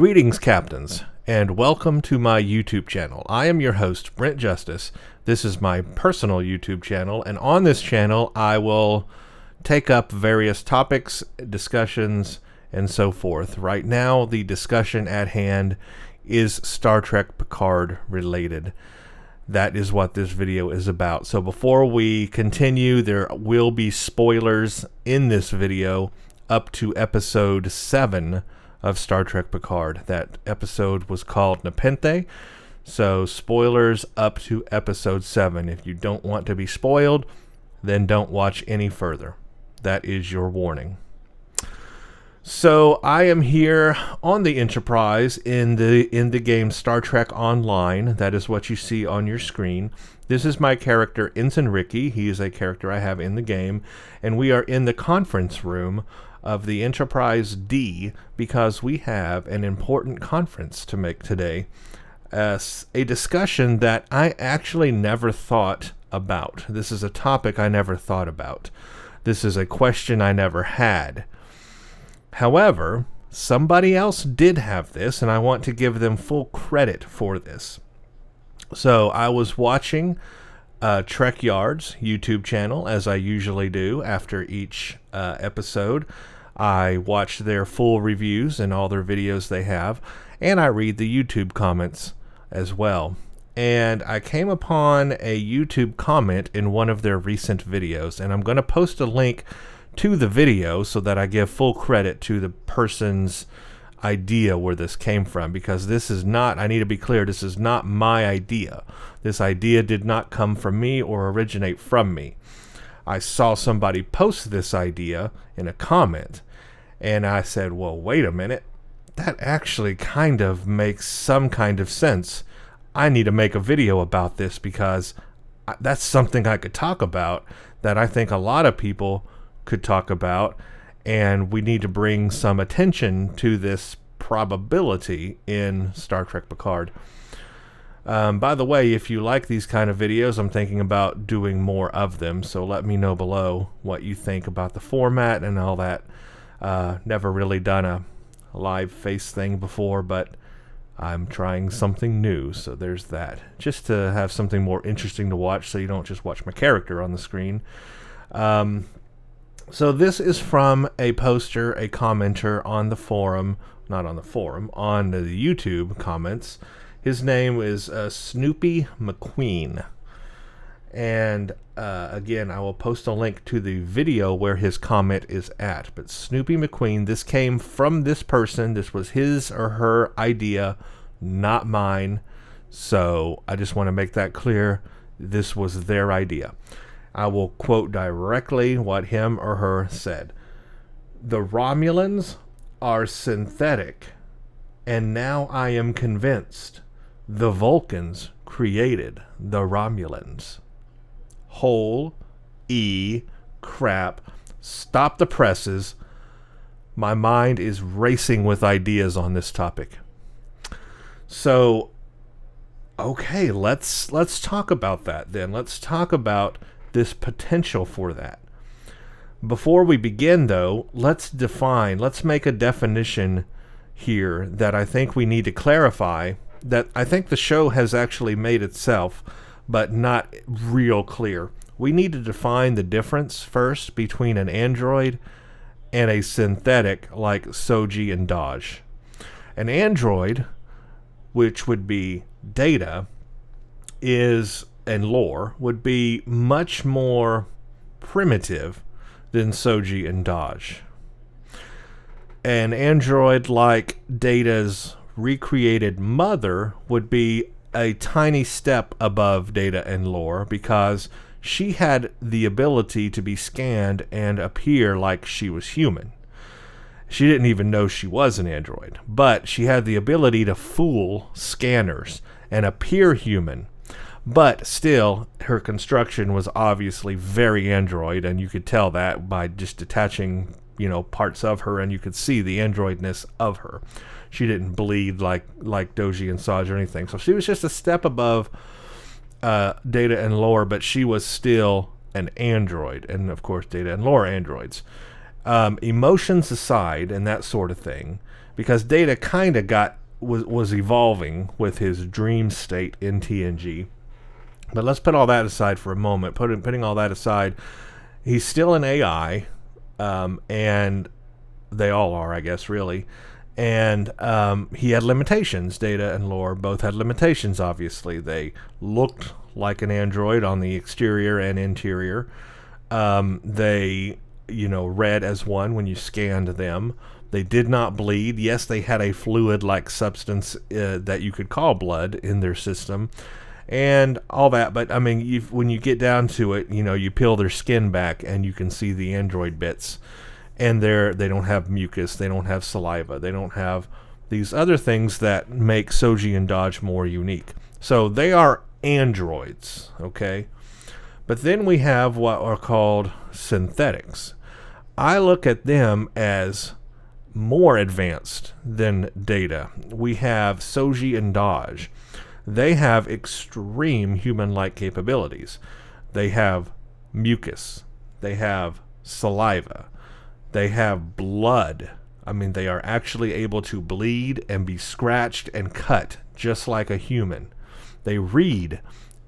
Greetings, Captains, and welcome to my YouTube channel. I am your host, Brent Justice. This is my personal YouTube channel, and on this channel, I will take up various topics, discussions, and so forth. Right now, the discussion at hand is Star Trek Picard related. That is what this video is about. So before we continue, there will be spoilers in this video up to episode 7 of Star Trek Picard. That episode was called Nepenthe. So spoilers up to episode 7. If you don't want to be spoiled, then don't watch any further. That is your warning. So I am here on the Enterprise in the game Star Trek Online. That is what you see on your screen. This is my character, Ensign Ricky. He is a character I have in the game, and we are in the conference room of the Enterprise D because we have an important conference to make today. A discussion that I actually never thought about. This is a topic I never thought about. This is a question I never had. However, somebody else did have this, and I want to give them full credit for this. So I was watching Trek Yard's YouTube channel, as I usually do after each episode. I watch their full reviews and all their videos they have, and I read the YouTube comments as well. And I came upon a YouTube comment in one of their recent videos, and I'm going to post a link to the video so that I give full credit to the person's idea where this came from, because this is not, I need to be clear, this is not my idea. This idea did not come from me or originate from me. I saw somebody post this idea in a comment, and I said, well, wait a minute, that actually kind of makes some kind of sense. I need to make a video about this because that's something I could talk about that I think a lot of people could talk about, and we need to bring some attention to this probability in Star Trek Picard. By the way, if you like these kind of videos, I'm thinking about doing more of them, so let me know below what you think about the format and all that. Never really done a live face thing before, but I'm trying something new, so there's that. Just to have something more interesting to watch so you don't just watch my character on the screen. So this is from a poster, a commenter on the forum, not on the forum, on the YouTube comments. His name is Snoopy McQueen. And again, I will post a link to the video where his comment is at. But Snoopy McQueen, this came from this person. This was his or her idea, not mine. So I just want to make that clear. This was their idea. I will quote directly what him or her said. The Romulans are synthetic, and now I am convinced the Vulcans created the Romulans. Crap. Stop the presses. My mind is racing with ideas on this topic. So, okay, let's talk about that then. Let's talk about this potential for that. Before we begin, though, let's make a definition here that I think we need to clarify, that I think the show has actually made itself, but not real clear. We need to define the difference first between an android and a synthetic like Soji and Daj. An android, which would be Data, and lore would be much more primitive than Soji and Daj. An android like Data's recreated mother would be a tiny step above Data and lore because she had the ability to be scanned and appear like she was human. She didn't even know she was an android, but she had the ability to fool scanners and appear human. But still, her construction was obviously very android, and you could tell that by just detaching, parts of her, and you could see the androidness of her. She didn't bleed like Doji and Saj or anything. So she was just a step above Data and lore, but she was still an android, and of course Data and lore androids. Emotions aside and that sort of thing, because Data kind of was evolving with his dream state in TNG. But let's put all that aside for a moment. Putting all that aside, he's still an AI, and they all are, I guess, really. And he had limitations. Data and Lore both had limitations, obviously. They looked like an android on the exterior and interior. They, read as one when you scanned them. They did not bleed. Yes, they had a fluid-like substance that you could call blood in their system. And all that, but I mean, when you get down to it, you peel their skin back and you can see the android bits. And they don't have mucus, they don't have saliva, they don't have these other things that make Soji and Dodge more unique. So they are androids, okay? But then we have what are called synthetics. I look at them as more advanced than Data. We have Soji and Dodge. They have extreme human-like capabilities. They have mucus. They have saliva. They have blood. I mean, they are actually able to bleed and be scratched and cut just like a human. They read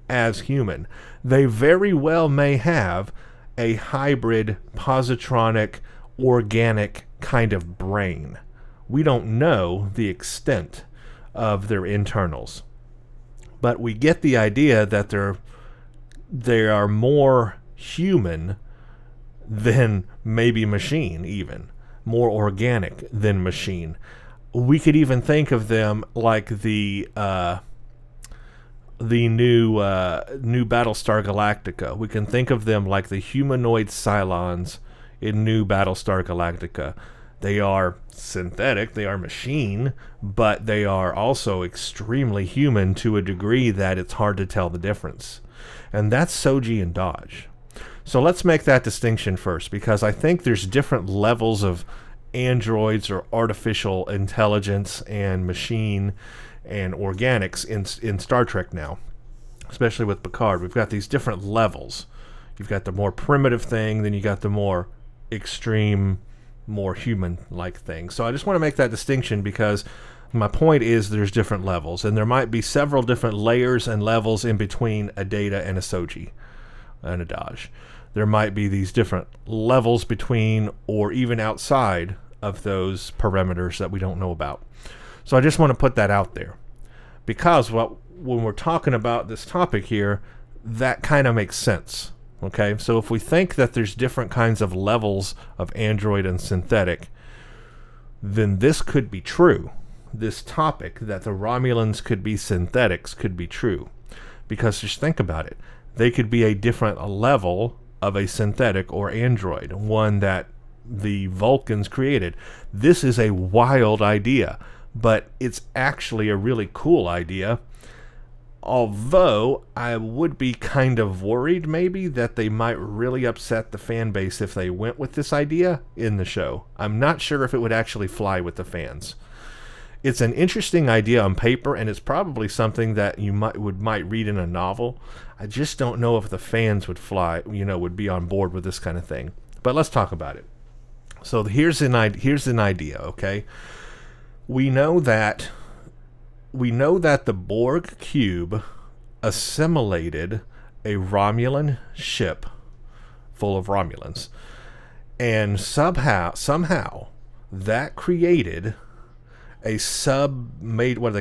as human. They very well may have a hybrid, positronic, organic kind of brain. We don't know the extent of their internals. But we get the idea that they are more human than maybe machine, even more organic than machine. We could even think of them like the new Battlestar Galactica. We can think of them like the humanoid Cylons in new Battlestar Galactica. They are synthetic, they are machine, but they are also extremely human to a degree that it's hard to tell the difference. And that's Soji and Dodge. So let's make that distinction first, because I think there's different levels of androids or artificial intelligence and machine and organics in Star Trek now, especially with Picard. We've got these different levels. You've got the more primitive thing, then you got the more extreme, more human-like thing. So I just want to make that distinction because my point is there's different levels, and there might be several different layers and levels in between a Data and a Soji and a Dodge. There might be these different levels between or even outside of those parameters that we don't know about. So I just want to put that out there because when we're talking about this topic here, that kind of makes sense. Okay, so if we think that there's different kinds of levels of android and synthetic, then this could be true. This topic that the Romulans could be synthetics could be true. Because just think about it. They could be a different level of a synthetic or android, one that the Vulcans created. This is a wild idea, but it's actually a really cool idea. Although I would be kind of worried maybe that they might really upset the fan base if they went with this idea in the show. I'm not sure if it would actually fly with the fans. It's an interesting idea on paper, and it's probably something that you might read in a novel. I just don't know if the fans would would be on board with this kind of thing. But let's talk about it. So here's an idea, okay? We know that the Borg cube assimilated a Romulan ship full of Romulans, and somehow that created a sub-matrix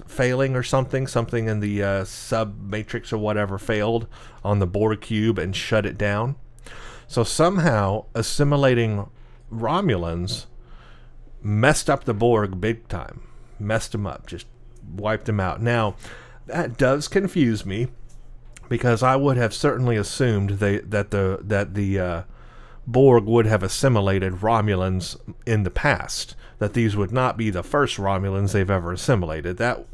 failing or something in the sub-matrix or whatever failed on the Borg cube and shut it down. So somehow assimilating Romulans messed up the Borg big time. Messed them up, just wiped them out. Now, that does confuse me because I would have certainly assumed that the Borg would have assimilated Romulans in the past. That these would not be the first Romulans they've ever assimilated. That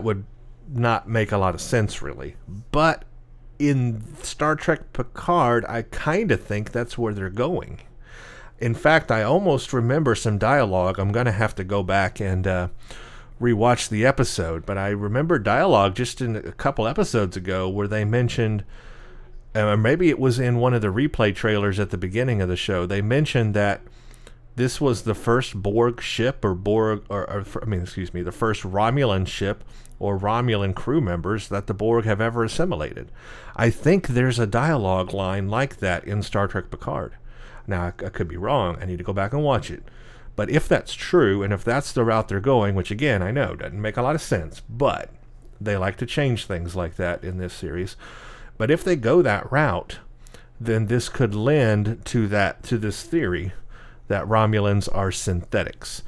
would not make a lot of sense, really. But in Star Trek Picard, I kind of think that's where they're going. In fact, I almost remember some dialogue. I'm going to have to go back and rewatch the episode. But I remember dialogue just in a couple episodes ago where they mentioned, maybe it was in one of the replay trailers at the beginning of the show, they mentioned that This was the first Borg ship or the first Romulan ship or Romulan crew members that the Borg have ever assimilated. I think there's a dialogue line like that in Star Trek Picard. Now, I could be wrong. I need to go back and watch it. But if that's true, and if that's the route they're going, which again, I know doesn't make a lot of sense, but they like to change things like that in this series. But if they go that route, then this could lend to this theory that Romulans are synthetics,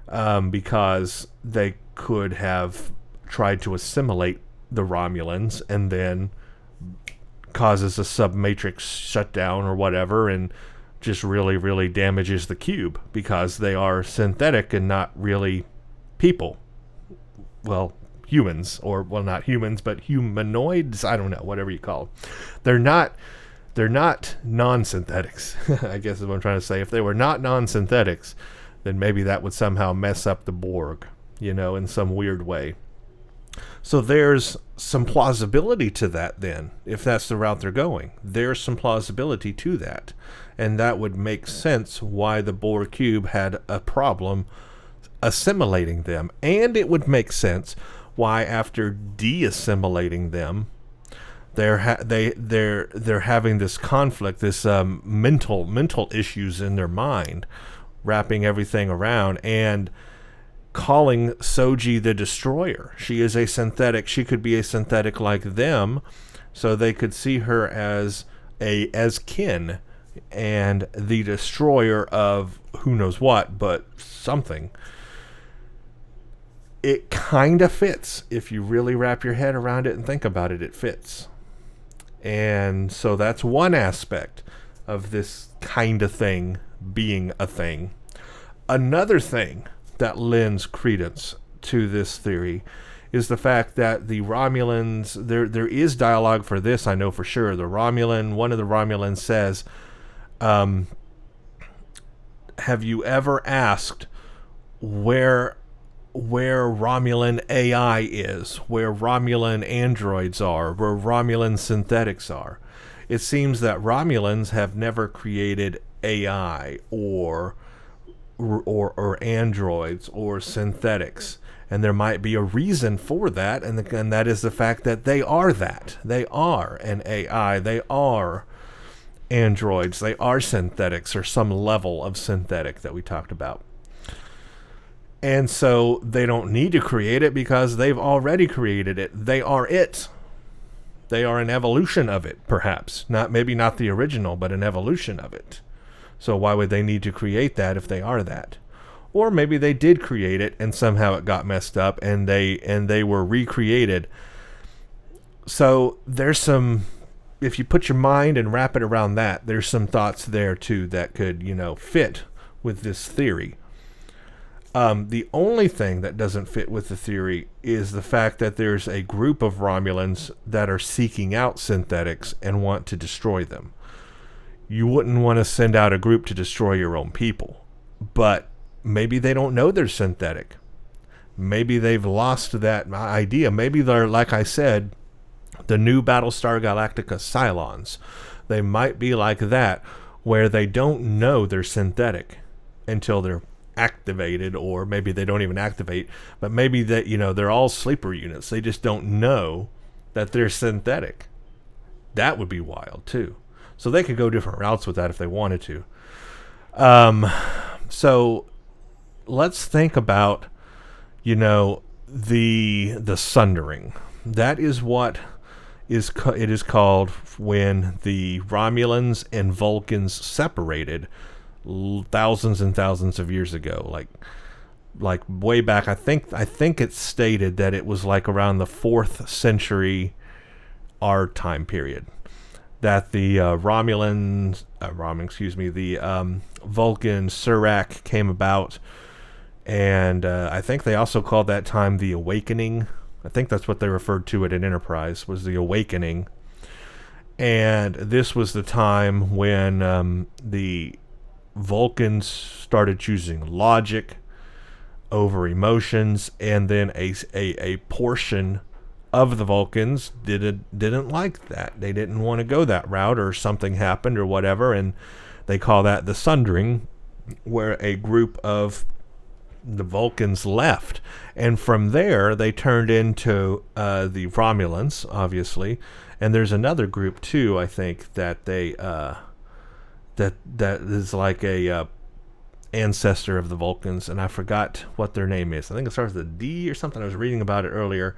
because they could have tried to assimilate the Romulans and then causes a submatrix shutdown or whatever, and just really, really damages the cube because they are synthetic and not really people. Well, humans, or well, not humans, but humanoids. I don't know, whatever you call them. They're not non-synthetics, I guess is what I'm trying to say. If they were not non-synthetics, then maybe that would somehow mess up the Borg, in some weird way. So there's some plausibility to that then, if that's the route they're going. There's some plausibility to that. And that would make sense why the Borg cube had a problem assimilating them. And it would make sense why after de-assimilating them, they're having this conflict, this mental issues in their mind, wrapping everything around and calling Soji the Destroyer. She is a synthetic. She could be a synthetic like them, so they could see her as kin and the destroyer of who knows what, but something. It kind of fits. If you really wrap your head around it and think about it, it fits. And so that's one aspect of this kind of thing being a thing. Another thing that lends credence to this theory is the fact that the Romulans, there is dialogue for this, I know for sure. One of the Romulans says, have you ever asked where Romulan AI is, where Romulan androids are, where Romulan synthetics are? It seems that Romulans have never created AI or androids or synthetics, and there might be a reason for that, and that is the fact that they are that. They are an AI. They are androids. They are synthetics, or some level of synthetic that we talked about. And so they don't need to create it because they've already created it. They are it. They are an evolution of it, perhaps. Maybe not the original, but an evolution of it. So why would they need to create that if they are that? Or maybe they did create it and somehow it got messed up and they were recreated. So there's some, if you put your mind and wrap it around that, there's some thoughts there too that could, fit with this theory. The only thing that doesn't fit with the theory is the fact that there's a group of Romulans that are seeking out synthetics and want to destroy them. You wouldn't want to send out a group to destroy your own people, but maybe they don't know they're synthetic. Maybe they've lost that idea. Maybe they're, like I said, the new Battlestar Galactica Cylons. They might be like that, where they don't know they're synthetic until they're activated, or maybe they don't even activate, but maybe that, they're all sleeper units. They just don't know that they're synthetic. That would be wild too. So they could go different routes with that if they wanted to. So let's think about, the Sundering. That is what it is called when the Romulans and Vulcans separated thousands and thousands of years ago, like way back. I think it's stated that it was like around the 4th century our time period that the the Vulcan Surak came about, and I think they also called that time the Awakening. I think that's what they referred to it in Enterprise, was the Awakening. And this was the time when the Vulcans started choosing logic over emotions, and then a portion of the Vulcans didn't like that. They didn't want to go that route, or something happened or whatever, and they call that the Sundering, where a group of the Vulcans left, and from there they turned into the Romulans, obviously, and there's another group too. I think that they that is like a ancestor of the Vulcans, and I forgot what their name is. I think it starts with a D or something. I was reading about it earlier.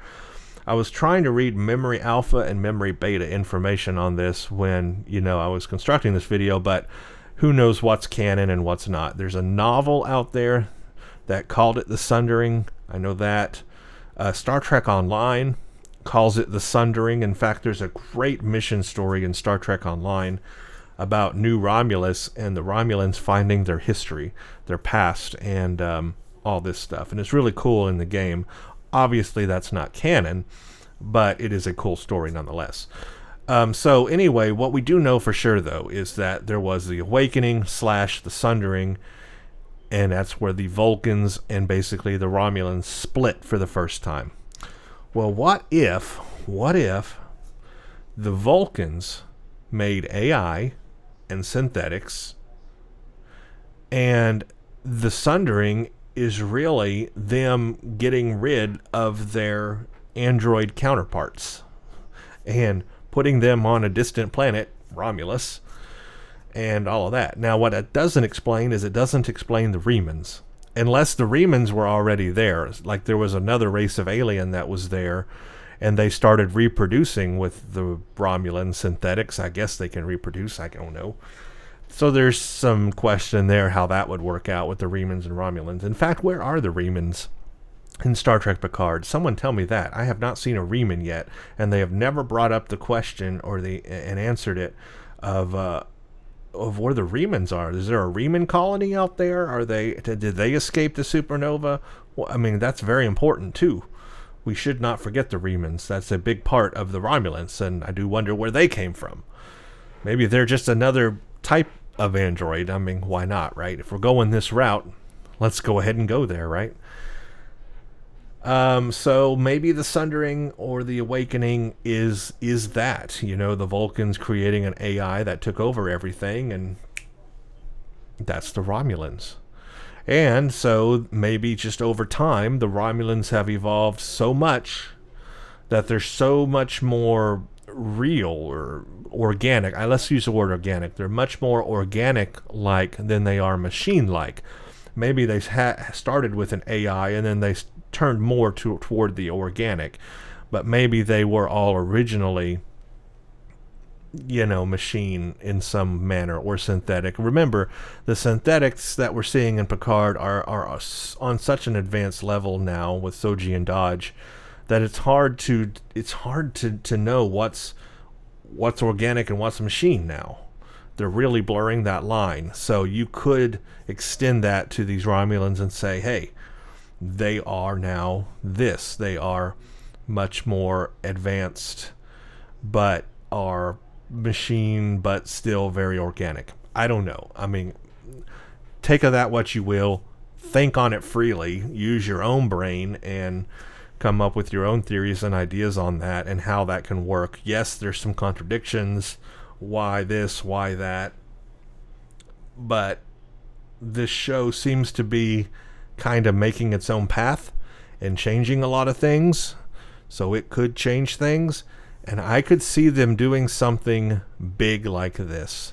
I was trying to read Memory Alpha and Memory Beta information on this when, I was constructing this video, but who knows what's canon and what's not. There's a novel out there that called it the Sundering. I know that. Star Trek Online calls it the Sundering. In fact, there's a great mission story in Star Trek Online about New Romulus and the Romulans finding their history, their past, and all this stuff. And it's really cool in the game. Obviously, that's not canon, but it is a cool story nonetheless. So anyway, what we do know for sure, though, is that there was the Awakening / the Sundering, and that's where the Vulcans and basically the Romulans split for the first time. Well, what if the Vulcans made AI and synthetics, and the Sundering is really them getting rid of their android counterparts and putting them on a distant planet, Romulus, and all of that. Now, what it doesn't explain is it doesn't explain the Remans. Unless the Remans were already there, like there was another race of alien that was there, and they started reproducing with the Romulan synthetics. I guess they can reproduce, I don't know. So there's some question there how that would work out with the Remans and Romulans. In fact, where are the Remans in Star Trek Picard? Someone tell me that. I have not seen a Reman yet, and they have never brought up the question and answered it of where the Remans are. Is there a Reman colony out there? Did they escape the supernova? Well, I mean, that's very important too. We should not forget the Remans. That's a big part of the Romulans, and I do wonder where they came from. Maybe they're just another type of android. I mean, why not, right? If we're going this route, let's go ahead and go there, right? So maybe the Sundering or the Awakening is that, the Vulcans creating an AI that took over everything, and that's the Romulans. And so maybe just over time, the Romulans have evolved so much that they're so much more real or organic. Let's use the word organic. They're much more organic-like than they are machine-like. Maybe they started with an AI and then they turned more toward the organic. But maybe they were all originally, machine in some manner or synthetic. Remember, the synthetics that we're seeing in Picard are on such an advanced level now with Soji and Dodge that it's hard to know what's organic and what's machine now. They're really blurring that line. So you could extend that to these Romulans and say, hey, they are now this. They are much more advanced, but are machine, but still very organic. I don't know. I mean, take of that what you will. Think on it freely. Use your own brain and come up with your own theories and ideas on that and how that can work. Yes, there's some contradictions. Why this, why that? But this show seems to be kind of making its own path and changing a lot of things. So it could change things. And I could see them doing something big like this.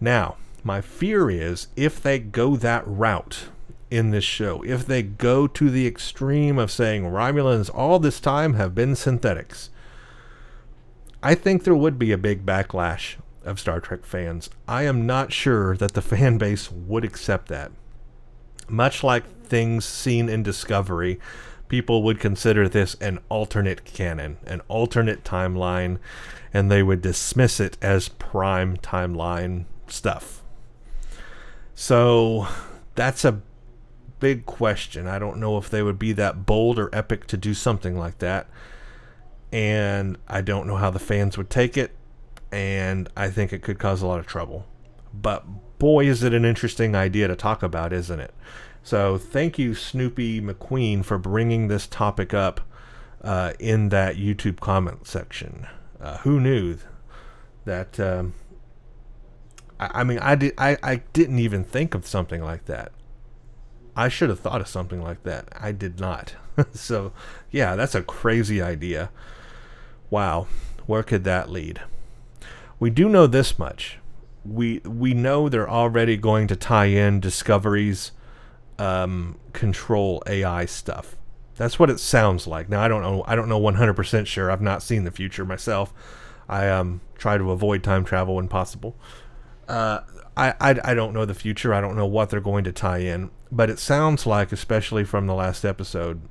Now, my fear is if they go that route in this show, if they go to the extreme of saying Romulans all this time have been synthetics, I think there would be a big backlash of Star Trek fans. I am not sure that the fan base would accept that. Much like things seen in Discovery, people would consider this an alternate canon, an alternate timeline, and they would dismiss it as prime timeline stuff. So that's a big question. I don't know if they would be that bold or epic to do something like that. And I don't know how the fans would take it. And I think it could cause a lot of trouble. But boy, is it an interesting idea to talk about, isn't it? So thank you, Snoopy McQueen, for bringing this topic up in that YouTube comment section. Who knew that I mean, I didn't even think of something like that. I should have thought of something like that. I did not. So, yeah, that's a crazy idea. Wow, where could that lead? We do know this much. We know they're already going to tie in Discovery's control AI stuff. That's what it sounds like. Now, I don't know 100% sure. I've not seen the future myself. I try to avoid time travel when possible. I don't know the future. I don't know what they're going to tie in. But it sounds like, especially from the last episode,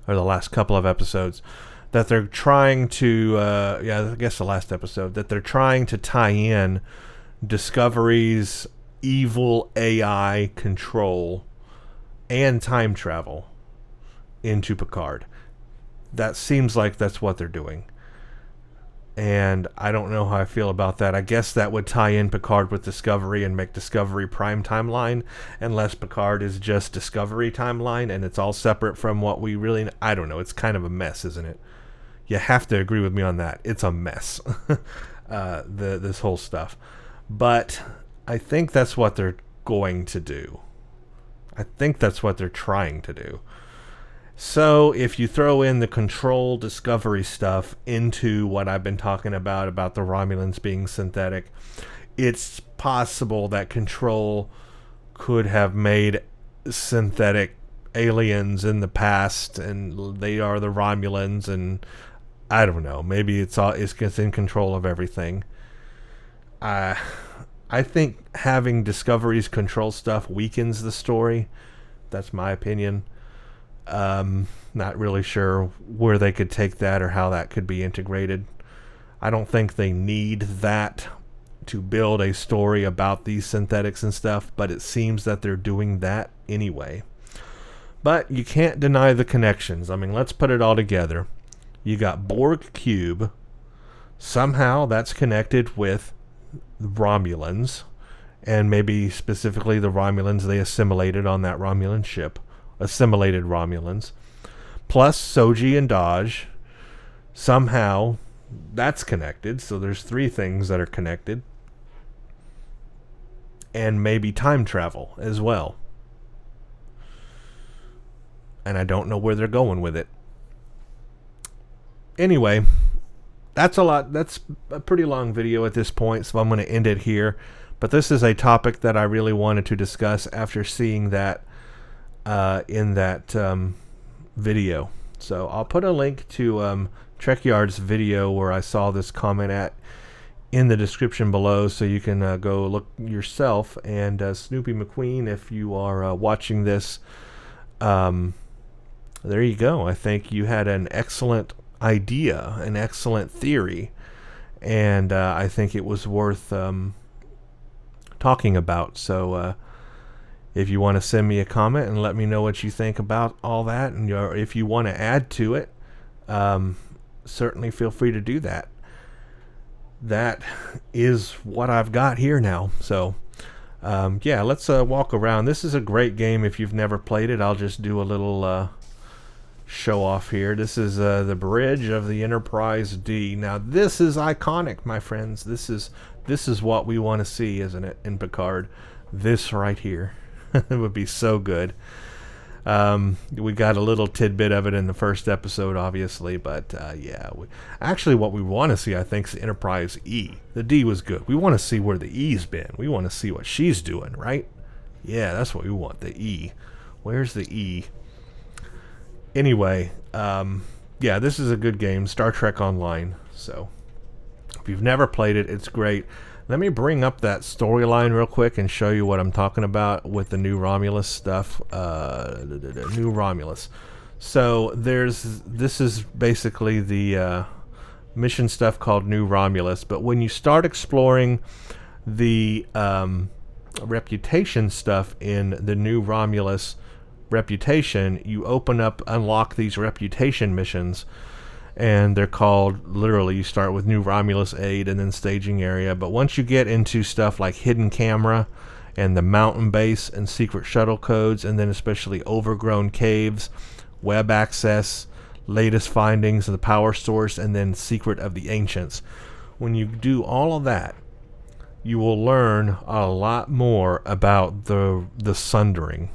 or the last couple of episodes, that they're trying to, I guess the last episode, that they're trying to tie in Discovery's evil AI control and time travel into Picard. That seems like that's what they're doing. And I don't know how I feel about that. I guess that would tie in Picard with Discovery and make Discovery Prime timeline, unless Picard is just Discovery timeline and it's all separate from what we really... I don't know. It's kind of a mess, isn't it? You have to agree with me on that. It's a mess. This whole stuff. But I think that's what they're going to do. I think that's what they're trying to do. So if you throw in the control Discovery stuff into what I've been talking about the Romulans being synthetic, it's possible that control could have made synthetic aliens in the past, and they are the Romulans, and I don't know. Maybe it's in control of everything. I think having Discovery's control stuff weakens the story. That's my opinion. Not really sure where they could take that or how that could be integrated. I don't think they need that to build a story about these synthetics and stuff, but it seems that they're doing that anyway. But you can't deny the connections. I mean, let's put it all together. You got Borg Cube. Somehow that's connected with Romulans, and maybe specifically the Romulans they assimilated on that Romulan ship. Assimilated Romulans, plus Soji and Dodge. Somehow that's connected, so there's 3 things that are connected, and maybe time travel as well. And I don't know where they're going with it. Anyway, that's a lot. That's a pretty long video at this point, so I'm going to end it here. But this is a topic that I really wanted to discuss after seeing that in that video. So I'll put a link to Trekyard's video where I saw this comment at in the description below, so you can go look yourself. And Snoopy McQueen, if you are watching this, there you go. I think you had an excellent idea, an excellent theory, and I think it was worth talking about. So if you want to send me a comment and let me know what you think about all that, and if you want to add to it, certainly feel free to do that. That is what I've got here now. So yeah, let's walk around. This is a great game if you've never played it. I'll just do a little show off here. This is the bridge of the Enterprise D. Now this is iconic, my friends. This is what we want to see, isn't it, in Picard? This right here. It would be so good. We got a little tidbit of it in the first episode, obviously, but yeah. Actually, what we want to see, I think, is the Enterprise E. The D was good. We want to see where the E's been. We want to see what she's doing, right? Yeah, that's what we want, the E. Where's the E? Anyway, yeah, this is a good game, Star Trek Online. So, if you've never played it, it's great. Let me bring up that storyline real quick and show you what I'm talking about with the new Romulus stuff. New Romulus. So this is basically the mission stuff called New Romulus. But when you start exploring the reputation stuff in the New Romulus reputation, you unlock these reputation missions. And they're called, literally, you start with New Romulus Aid and then Staging Area. But once you get into stuff like Hidden Camera and the Mountain Base and Secret Shuttle Codes, and then especially Overgrown Caves, Web Access, Latest Findings of the Power Source, and then Secret of the Ancients. When you do all of that, you will learn a lot more about the Sundering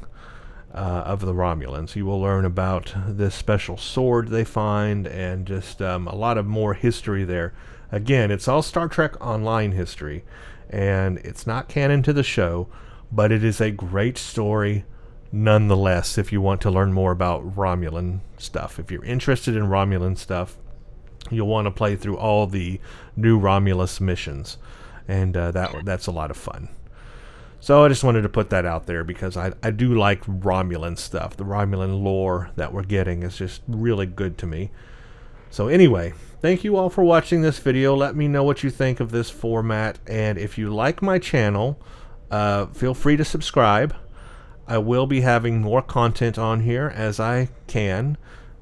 of the Romulans. You will learn about this special sword they find, and just a lot of more history there. Again, it's all Star Trek Online history, and it's not canon to the show, but it is a great story nonetheless if you want to learn more about Romulan stuff. If you're interested in Romulan stuff, you'll want to play through all the new Romulus missions, and that's a lot of fun. So I just wanted to put that out there because I do like Romulan stuff. The Romulan lore that we're getting is just really good to me. So anyway, thank you all for watching this video. Let me know what you think of this format, and if you like my channel, feel free to subscribe. I will be having more content on here as I can.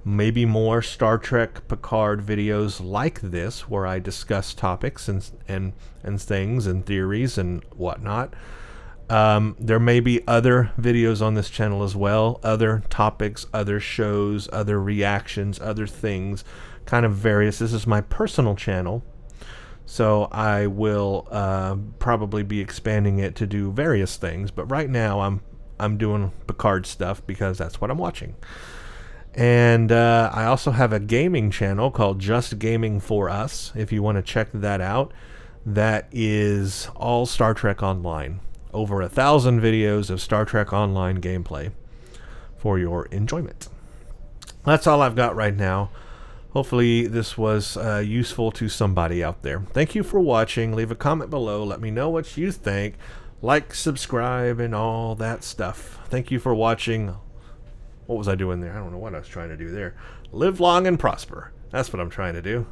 Maybe more Star Trek Picard videos like this, where I discuss topics and things and theories and whatnot. There may be other videos on this channel as well, other topics, other shows, other reactions, other things, kind of various. This is my personal channel, so I will probably be expanding it to do various things. But right now I'm doing Picard stuff because that's what I'm watching. And I also have a gaming channel called Just Gaming for Us, if you want to check that out. That is all Star Trek Online. Over 1,000 videos of Star Trek Online gameplay for your enjoyment. That's all I've got right now. Hopefully this was useful to somebody out there. Thank you for watching. Leave a comment below. Let me know what you think. Like, subscribe, and all that stuff. Thank you for watching. What was I doing there? I don't know what I was trying to do there. Live long and prosper. That's what I'm trying to do.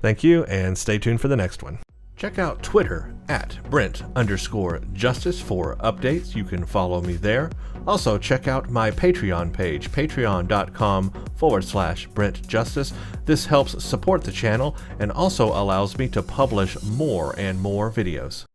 Thank you, and stay tuned for the next one. Check out Twitter at Brent_Justice for updates. You can follow me there. Also, check out my Patreon page, patreon.com/Brent Justice. This helps support the channel and also allows me to publish more and more videos.